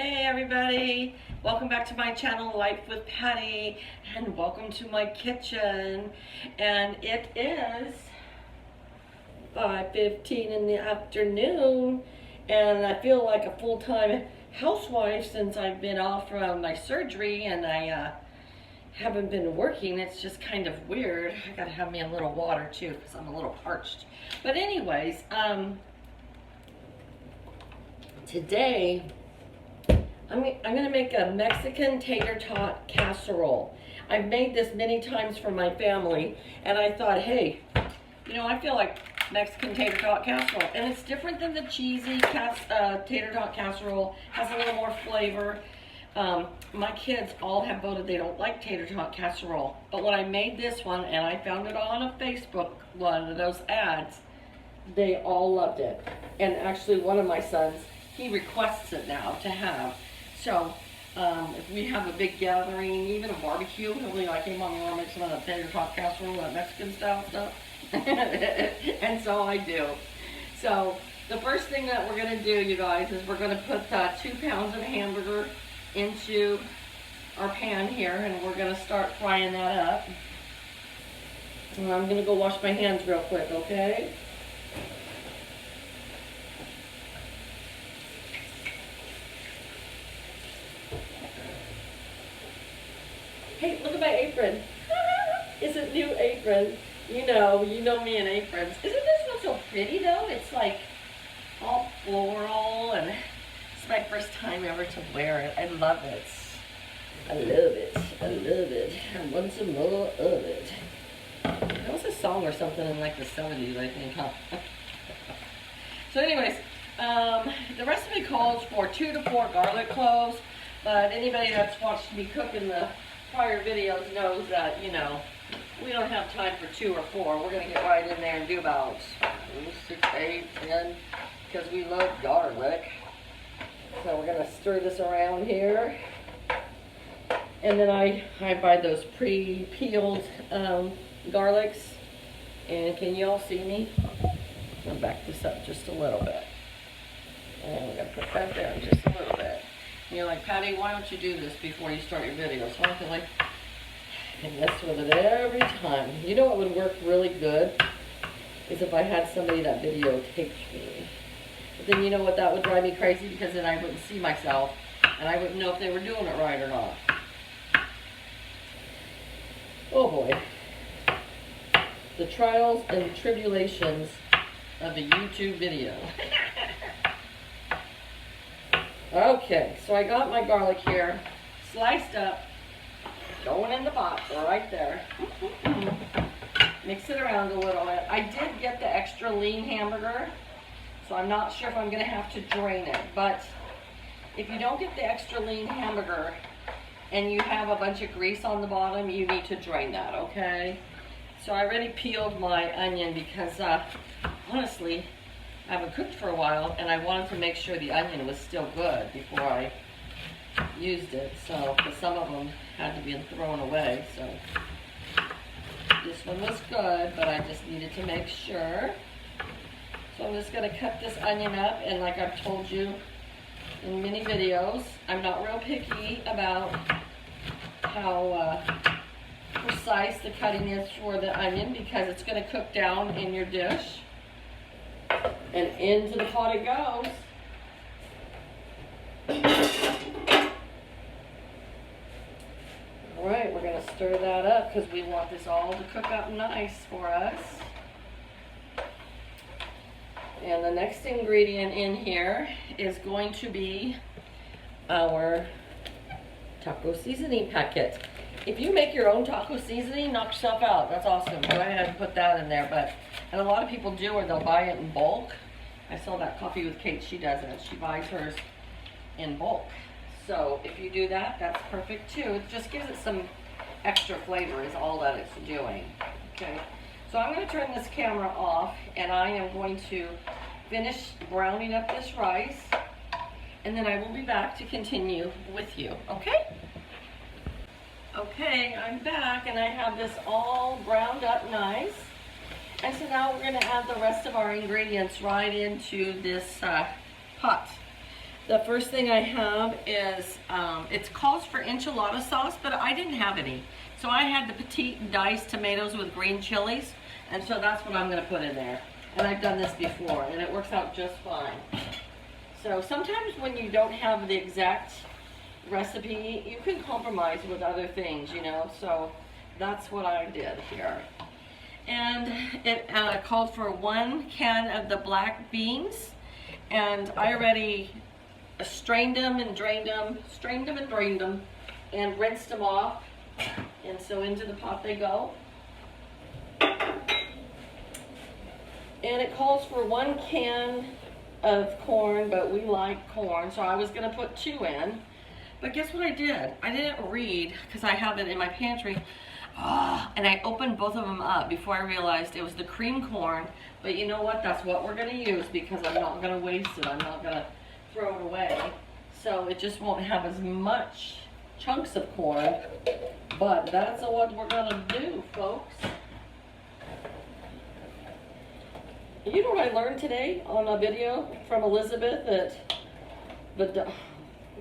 Hey everybody, welcome back to my channel Life with Patty, and welcome to my kitchen. And it is 5:15 in the afternoon, and I feel like a full-time housewife since I've been off from my surgery and I haven't been working. It's just kind of weird. I gotta have me a little water too because I'm a little parched. But anyways, today I'm gonna make a Mexican tater tot casserole. I've made this many times for my family, and I thought, hey, you know, I feel like Mexican tater tot casserole, and it's different than the cheesy tater tot casserole. Has a little more flavor. My kids all have voted they don't like tater tot casserole, but when I made this one and I found it on a Facebook, one of those ads, they all loved it. And actually, one of my sons, he requests it now to have. So, if we have a big gathering, even a barbecue, he'll be like, hey mom, you want to make some of that tater tot casserole, that Mexican style stuff? And so I do. So, the first thing that we're going to do, you guys, is we're going to put 2 pounds of hamburger into our pan here, and we're going to start frying that up. And I'm going to go wash my hands real quick, okay? Hey, look at my apron. It's a new apron. You know me in aprons. Isn't this one so pretty though? It's like all floral, and it's my first time ever to wear it. I love it. I love it. I love it. I want some more of it. That was a song or something in like the 70s, I think, huh? So anyways, the recipe calls for 2 to 4 garlic cloves, but anybody that's watched me cook in the prior videos knows that, you know, we don't have time for 2 or 4. We're going to get right in there and do about 6, 8, 10, because we love garlic. So we're going to stir this around here. And then I buy those pre-peeled garlics. And can you all see me? I'm going to back this up just a little bit. And we're going to put that down just a little bit. And you're like, Patty, why don't you do this before you start your videos? So I feel like I mess with it every time. You know what would work really good? Is if I had somebody that videotaped me. But then you know what, that would drive me crazy, because then I wouldn't see myself and I wouldn't know if they were doing it right or not. Oh boy. The trials and tribulations of a YouTube video. Okay, so I got my garlic here, sliced up, going in the pot right there. Mix it around a little bit. I did get the extra lean hamburger, so I'm not sure if I'm going to have to drain it. But if you don't get the extra lean hamburger and you have a bunch of grease on the bottom, you need to drain that, okay? So I already peeled my onion because, honestly, I haven't cooked for a while, and I wanted to make sure the onion was still good before I used it. So, because some of them had to be thrown away. So, this one was good, but I just needed to make sure. So I'm just going to cut this onion up, and like I've told you in many videos, I'm not real picky about how precise the cutting is for the onion, because it's going to cook down in your dish. And into the pot it goes. Alright, we're going to stir that up because we want this all to cook up nice for us. And the next ingredient in here is going to be our taco seasoning packet. If you make your own taco seasoning, knock yourself out. That's awesome. Go ahead and put that in there. And a lot of people do, or they'll buy it in bulk. I saw that Coffee with Kate, she does it. She buys hers in bulk. So if you do that, that's perfect too. It just gives it some extra flavor is all that it's doing. Okay, so I'm going to turn this camera off, and I am going to finish browning up this rice, and then I will be back to continue with you, okay? Okay, I'm back, and I have this all browned up nice. And so now we're going to add the rest of our ingredients right into this pot. The first thing I have is, it calls for enchilada sauce, but I didn't have any. So I had the petite diced tomatoes with green chilies, and so that's what I'm gonna put in there. And I've done this before, and it works out just fine. So sometimes when you don't have the exact recipe, you can compromise with other things, you know, so that's what I did here. And it called for 1 can of the black beans, and I already strained them and drained them, and rinsed them off, and so into the pot they go. And it calls for 1 can of corn, but we like corn, so I was gonna put 2 in. But guess what I did? I didn't read, because I have it in my pantry. And I opened both of them up before I realized it was the cream corn. But you know what? That's what we're gonna use, because I'm not gonna waste it. I'm not gonna throw it away. So it just won't have as much chunks of corn. But that's what we're gonna do, folks. You know what I learned today on a video from Elizabeth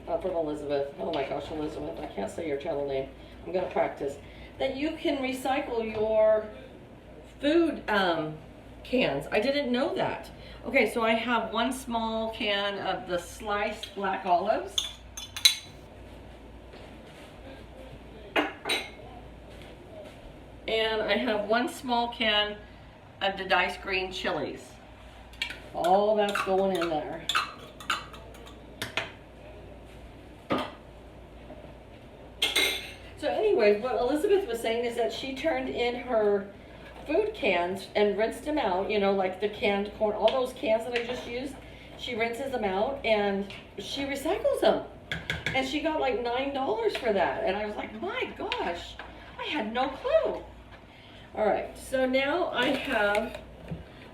not from Elizabeth. Oh my gosh, Elizabeth. I can't say your channel name. I'm going to practice. That you can recycle your food cans. I didn't know that. Okay, so I have 1 small can of the sliced black olives. And I have 1 small can of the diced green chilies. All that's going in there. So anyway, what Elizabeth was saying is that she turned in her food cans and rinsed them out, you know, like the canned corn, all those cans that I just used, she rinses them out and she recycles them. And she got like $9 for that. And I was like, my gosh, I had no clue. All right, so now I have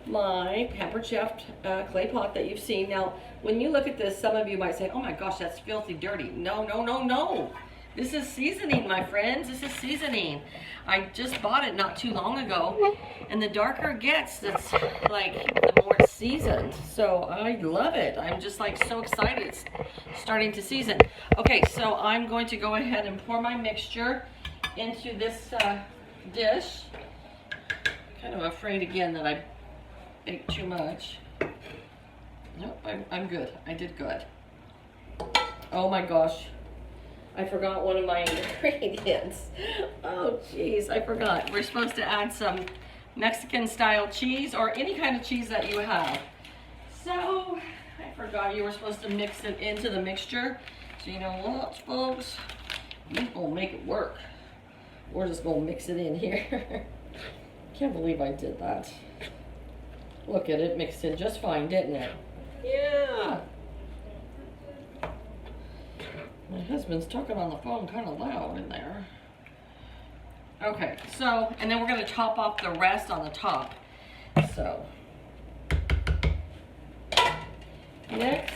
my Pampered Chef clay pot that you've seen. Now, when you look at this, some of you might say, oh my gosh, that's filthy dirty. No, no, no, no. This is seasoning, my friends. This is seasoning. I just bought it not too long ago, and the darker it gets, that's like the more it's seasoned. So I love it. I'm just like so excited it's starting to season. Okay, so I'm going to go ahead and pour my mixture into this dish. Kind of afraid again that I ate too much. Nope, I'm good. I did good. Oh my gosh. I forgot one of my ingredients. Oh geez, I forgot. We're supposed to add some Mexican style cheese or any kind of cheese that you have. So I forgot you were supposed to mix it into the mixture. So you know what, folks? We're gonna make it work. We're just gonna mix it in here. Can't believe I did that. Look at it, mixed in just fine, didn't it? Yeah. My husband's talking on the phone kind of loud in there. Okay, so, and then we're going to top off the rest on the top. So, next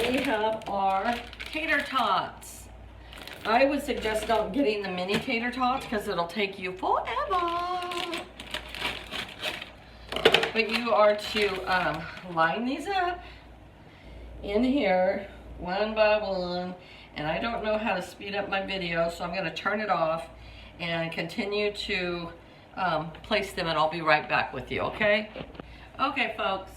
we have our tater tots. I would suggest not getting the mini tater tots because it'll take you forever. But you are to line these up in here one by one. And I don't know how to speed up my video, so I'm going to turn it off and continue to place them, and I'll be right back with you, okay? Okay, folks.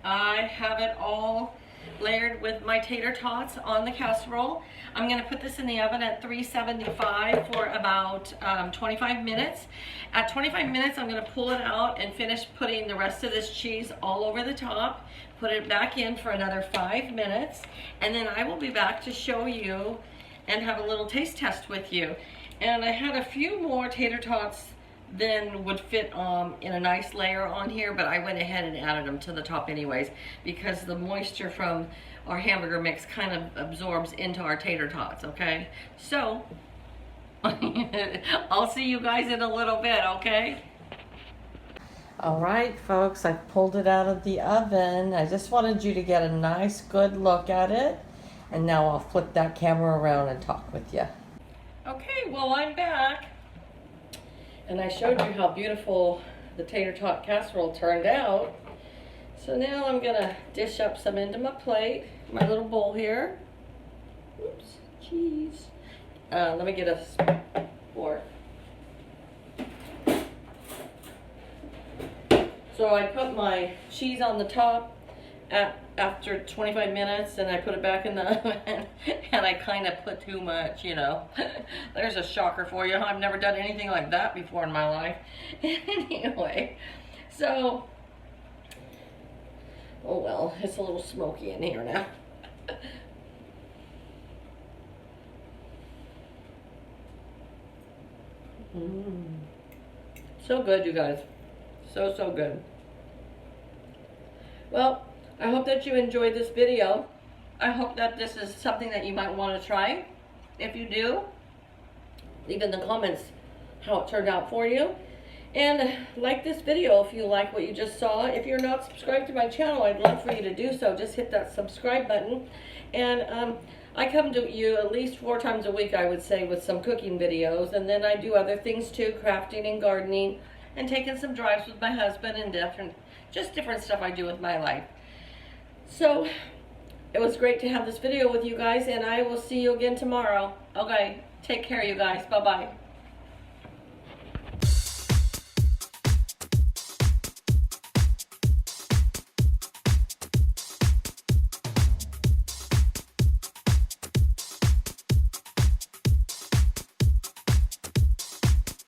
I have it all layered with my tater tots on the casserole. I'm going to put this in the oven at 375 for about 25 minutes. At 25 minutes, I'm going to pull it out and finish putting the rest of this cheese all over the top. Put it back in for another 5 minutes, and then I will be back to show you and have a little taste test with you. And I had a few more tater tots than would fit in a nice layer on here, but I went ahead and added them to the top anyways because the moisture from our hamburger mix kind of absorbs into our tater tots, okay? So, I'll see you guys in a little bit, okay? All right, folks, I pulled it out of the oven. I just wanted you to get a nice, good look at it. And now I'll flip that camera around and talk with you. Okay, well, I'm back. And I showed you how beautiful the tater tot casserole turned out. So now I'm gonna dish up some into my plate, my little bowl here. Oops, cheese. Let me get a fork. So I put my cheese on the top after 25 minutes, and I put it back in the oven, and I kind of put too much, you know. There's a shocker for you. I've never done anything like that before in my life. Anyway, so, oh well, it's a little smoky in here now. So good, you guys. So, so good. Well, I hope that you enjoyed this video. I hope that this is something that you might want to try. If you do, leave in the comments how it turned out for you. And like this video if you like what you just saw. If you're not subscribed to my channel, I'd love for you to do so. Just hit that subscribe button. And I come to you at least 4 times a week, I would say, with some cooking videos. And then I do other things too, crafting and gardening, and taking some drives with my husband, and different stuff I do with my life. So it was great to have this video with you guys, and I will see you again tomorrow. Okay, take care, you guys. Bye-bye.